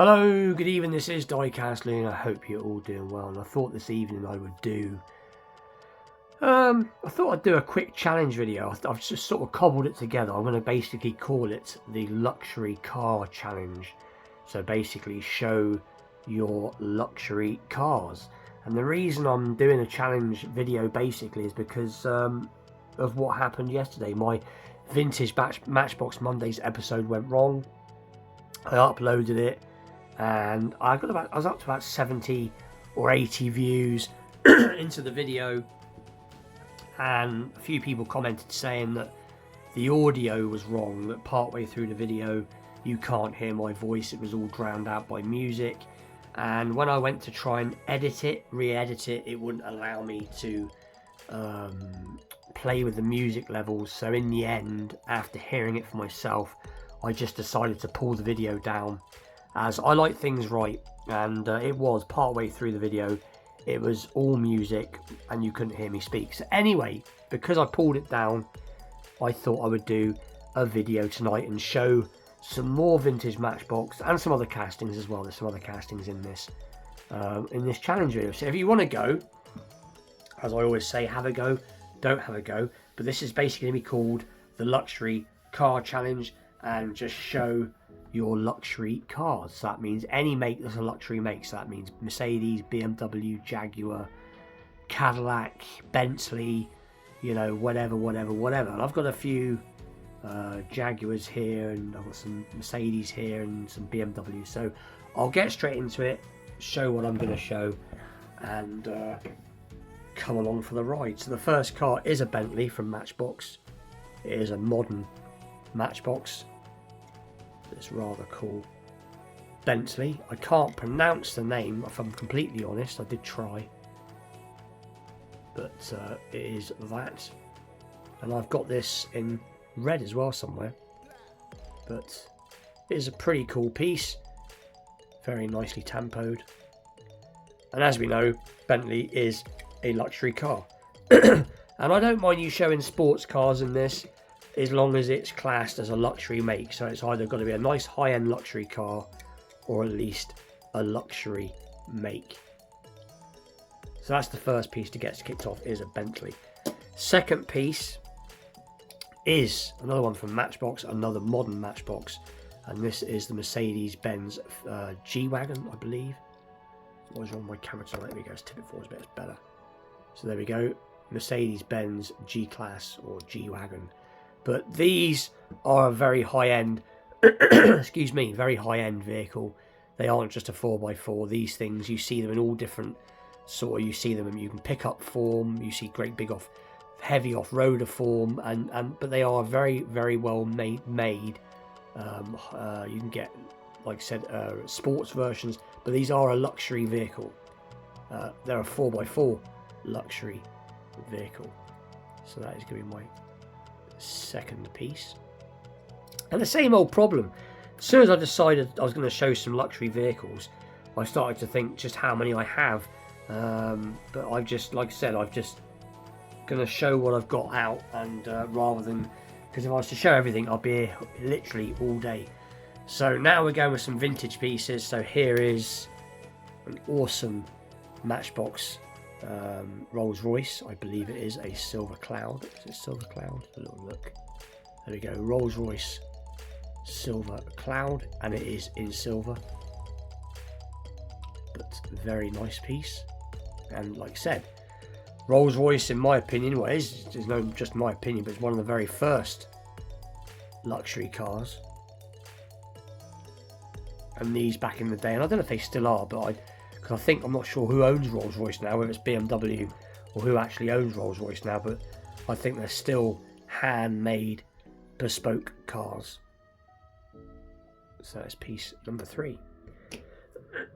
Hello, good evening, this is Diecastly and I hope you're all doing well. And I thought this evening I would do I thought I'd do a quick challenge video. I've just sort of cobbled it together. I'm going to basically call it the luxury car challenge. So basically show your luxury cars. And the reason I'm doing a challenge video basically is because of what happened yesterday. My vintage Matchbox Mondays episode went wrong. I uploaded it and I was up to about 70 or 80 views into the video, and a few people commented saying that the audio was wrong, that partway through the video you can't hear my voice, it was all drowned out by music. And when I went to try and edit it, re-edit it, it wouldn't allow me to play with the music levels. So in the end, after hearing it for myself, I just decided to pull the video down, as I like things right, and it was partway through the video, it was all music and you couldn't hear me speak. So anyway, because I pulled it down, I thought I would do a video tonight and show some more vintage Matchbox and some other castings as well. There's some other castings in this challenge video. So if you want to go, as I always say, have a go, don't have a go. But this is basically going to be called the luxury car challenge, and just show your luxury cars. So that means any make that's a luxury make. So that means Mercedes, BMW, Jaguar, Cadillac, Bentley, you know, whatever. And I've got a few Jaguars here, and I've got some Mercedes here and some BMW. So I'll get straight into it, show what I'm going to show, and come along for the ride. So the first car is a Bentley from Matchbox. It is a modern Matchbox. It's rather cool Bentley. I can't pronounce the name, if I'm completely honest. I did try, but it is that. And I've got this in red as well somewhere, but it is a pretty cool piece, very nicely tempoed. And as we know, Bentley is a luxury car. And I don't mind you showing sports cars in this, as long as it's classed as a luxury make. So it's either got to be a nice high-end luxury car, or at least a luxury make. So that's the first piece to get kicked off, is a Bentley. Second piece is another one from Matchbox, another modern Matchbox, and this is the Mercedes-Benz G-Wagon, I believe. What was wrong with my camera tonight? There we go, let's tip it forward a bit, it's better. So there we go, Mercedes-Benz G-Class or G-Wagon. But these are a very high-end, excuse me, very high-end vehicle. They aren't just a 4x4. These things, you see them in all different sort of, you see them and you can pick up form, you see great big heavy off-roader form, but they are very, very well made. You can get, like I said, sports versions, but these are a luxury vehicle. They're a 4x4 luxury vehicle. So that is going to be my second piece. And the same old problem. As soon as I decided I was going to show some luxury vehicles, I started to think just how many I have. But I've just, like I said, I've just going to show what I've got out, and rather than, because if I was to show everything, I'll be here literally all day. So now we're going with some vintage pieces. So here is an awesome Matchbox Rolls Royce. I believe it is a Silver Cloud. Is it Silver Cloud? A little look. There we go. Rolls Royce Silver Cloud, and it is in silver. But very nice piece. And like I said, Rolls Royce, in my opinion, well, it's no just my opinion, but it's one of the very first luxury cars. And these back in the day, and I don't know if they still are, but because I think, I'm not sure who owns Rolls Royce now, whether it's BMW or who actually owns Rolls Royce now, but I think they're still handmade bespoke cars. So that's piece number 3.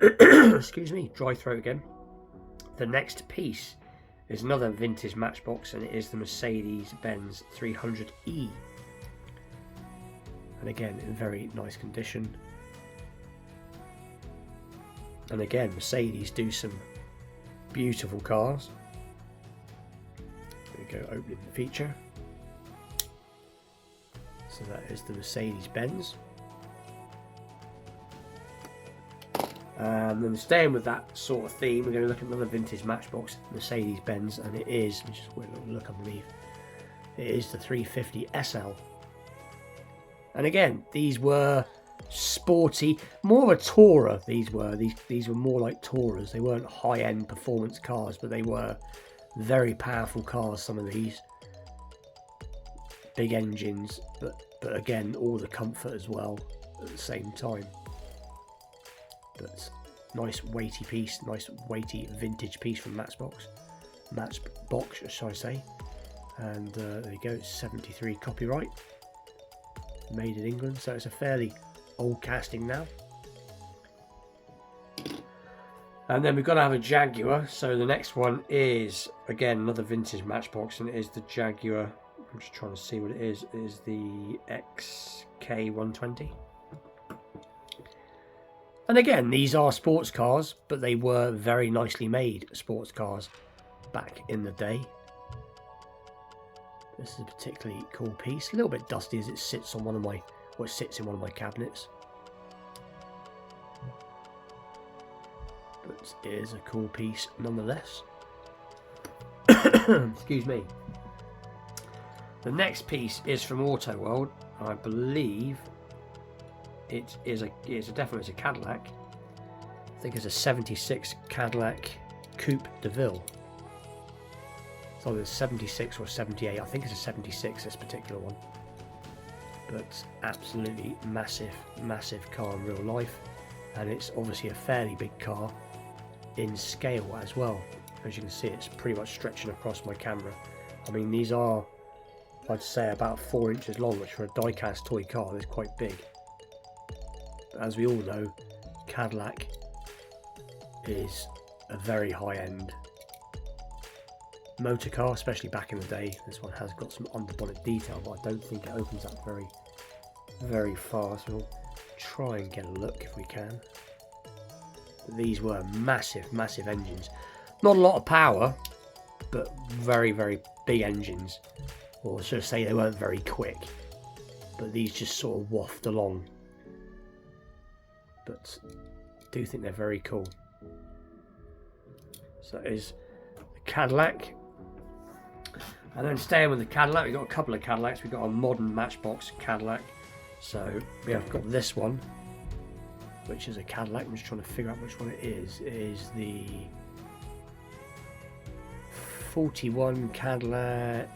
Excuse me, dry throat again. The next piece is another vintage Matchbox, and it is the Mercedes-Benz 300E. And again, in very nice condition. And again, Mercedes do some beautiful cars. There we go, opening the feature. So that is the Mercedes-Benz. Then staying with that sort of theme, we're going to look at another vintage Matchbox Mercedes-Benz, and it is, let me just wait a little look underneath, it is the 350 SL. And again, these were sporty, more of a tourer. These were more like tourers. They weren't high-end performance cars, but they were very powerful cars. Some of these big engines, but again, all the comfort as well at the same time. But nice weighty piece, nice weighty vintage piece from Matchbox, shall I say? And there you go, it's 73 copyright, made in England, so it's a fairly old casting now. And then we've got to have a Jaguar. So the next one is again another vintage Matchbox, and it is the Jaguar. I'm just trying to see what it is. It is the XK120. And again, these are sports cars, but they were very nicely made sports cars back in the day. This is a particularly cool piece. A little bit dusty as it sits on one of my, or it sits in one of my cabinets. But it is a cool piece nonetheless. Excuse me. The next piece is from Auto World. I believe it's definitely a Cadillac. I think it's a 76 Cadillac Coupe de Ville. It's either 76 or 78. I think it's a 76, this particular one. But absolutely massive car in real life. And it's obviously a fairly big car in scale as well. As you can see, it's pretty much stretching across my camera. I mean, these are, I'd say, about 4 inches long, which for a die-cast toy car is quite big. But as we all know, Cadillac is a very high-end motor car, especially back in the day. This one has got some underbonnet detail, but I don't think it opens up very far, so we'll try and get a look if we can. But these were massive engines. Not a lot of power, but very big engines. Or should I say, they weren't very quick, but these just sort of waft along. But I do think they're very cool. So that is the Cadillac. And then staying with the Cadillac, we've got a couple of Cadillacs. We've got a modern Matchbox Cadillac. So we have got this one, which is a Cadillac. I'm just trying to figure out which one it is. It is the 41 Cadillac.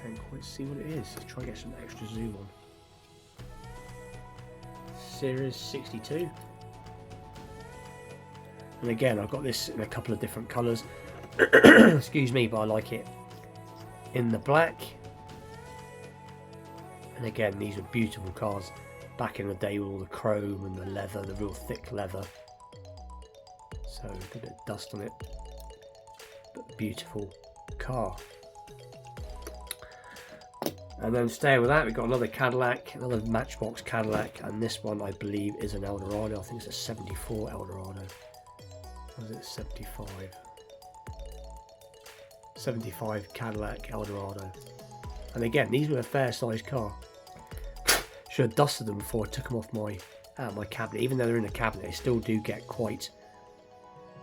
Can't quite see what it is. Let's try and get some extra zoom on. Series 62. And again, I've got this in a couple of different colours. Excuse me, but I like it in the black. And again, these were beautiful cars back in the day with all the chrome and the leather, the real thick leather. So a bit of dust on it, but beautiful car. And then staying with that, we've got another Cadillac, another Matchbox Cadillac, and this one I believe is an Eldorado. I think it's a 74 Eldorado. Or is it 75? 75 Cadillac Eldorado. And again, these were a fair sized car. Should have dusted them before I took them off out of my cabinet. Even though they're in a cabinet, they still do get quite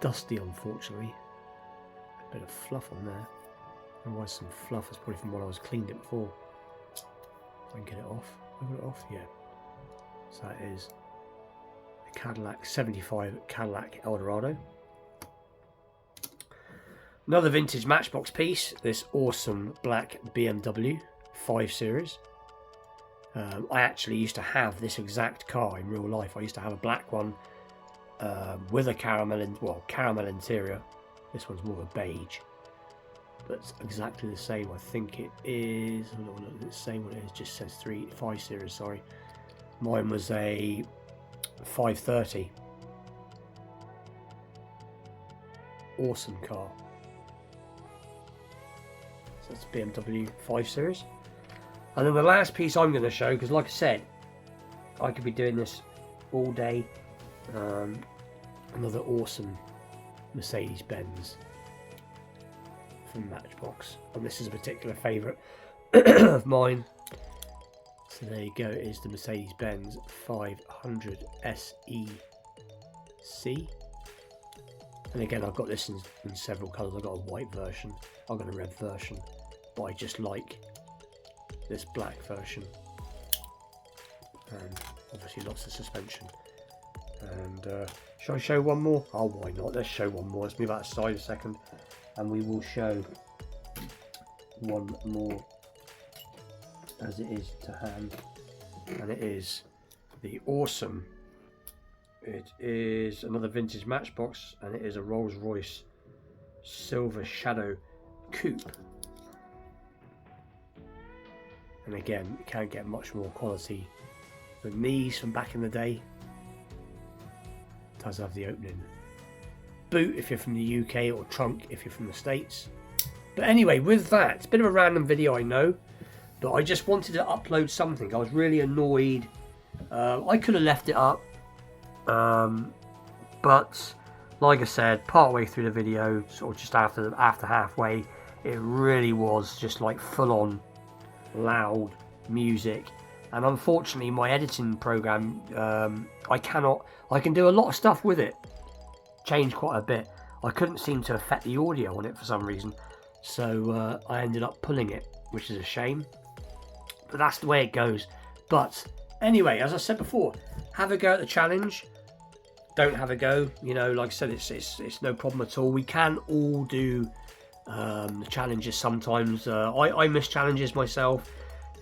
dusty, unfortunately. A bit of fluff on there. Otherwise, some fluff is probably from when I was cleaned it before. If I can get it off. Have I got it off? Yeah. So that is a Cadillac 75 Cadillac Eldorado. Another vintage Matchbox piece. This awesome black BMW 5 Series. I actually used to have this exact car in real life. I used to have a black one with a caramel interior. This one's more of a beige, but it's exactly the same. I think it is. I don't know what it's saying what it is. It just says 5 Series. Sorry, mine was a 530. Awesome car. So that's BMW 5 Series. And then the last piece I'm going to show, because like I said, I could be doing this all day. Another awesome Mercedes-Benz from Matchbox. And this is a particular favourite of mine. So there you go, it is the Mercedes-Benz 500 SE See? And again, I've got this in several colours. I've got a white version, I've got a red version, but I just like this black version. And obviously lots of suspension. And shall I show one more? Oh, why not? Let's show one more. Let's move out of side a second, and we will show one more as it is to hand. And it is the awesome, it is another vintage Matchbox, and it is a Rolls-Royce Silver Shadow Coupe. And again, you can't get much more quality than these from back in the day. It does have the opening boot if you're from the UK, or trunk if you're from the States. But anyway, with that, it's a bit of a random video, I know, but I just wanted to upload something. I was really annoyed. I could have left it up, but like I said, part way through the video, sort of just after halfway, it really was just like full on loud music. And unfortunately, my editing program, I can do a lot of stuff with it, change quite a bit. I couldn't seem to affect the audio on it for some reason, so I ended up pulling it, which is a shame, but that's the way it goes. But anyway, as I said before, have a go at the challenge. Don't have a go, you know, like I said, it's no problem at all. We can all do the challenges sometimes. I miss challenges myself.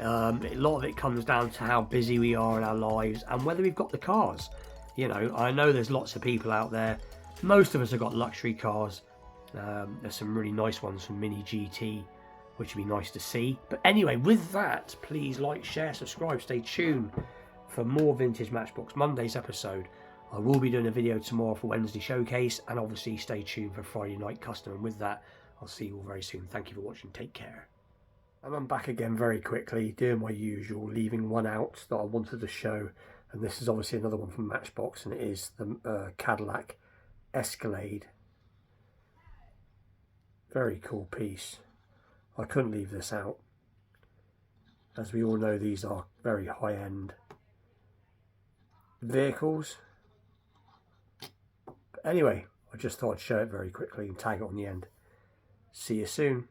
A lot of it comes down to how busy we are in our lives and whether we've got the cars. You know, I know there's lots of people out there. Most of us have got luxury cars. There's some really nice ones from Mini GT, which would be nice to see. But anyway, with that, please like, share, subscribe, stay tuned for more Vintage Matchbox Monday's episode. I will be doing a video tomorrow for Wednesday Showcase, and obviously stay tuned for Friday Night Custom. And with that, I'll see you all very soon. Thank you for watching. Take care. And I'm back again very quickly, doing my usual, leaving one out that I wanted to show. And this is obviously another one from Matchbox, and it is the Cadillac Escalade. Very cool piece. I couldn't leave this out. As we all know, these are very high-end vehicles. But anyway, I just thought I'd show it very quickly and tag it on the end. See you soon.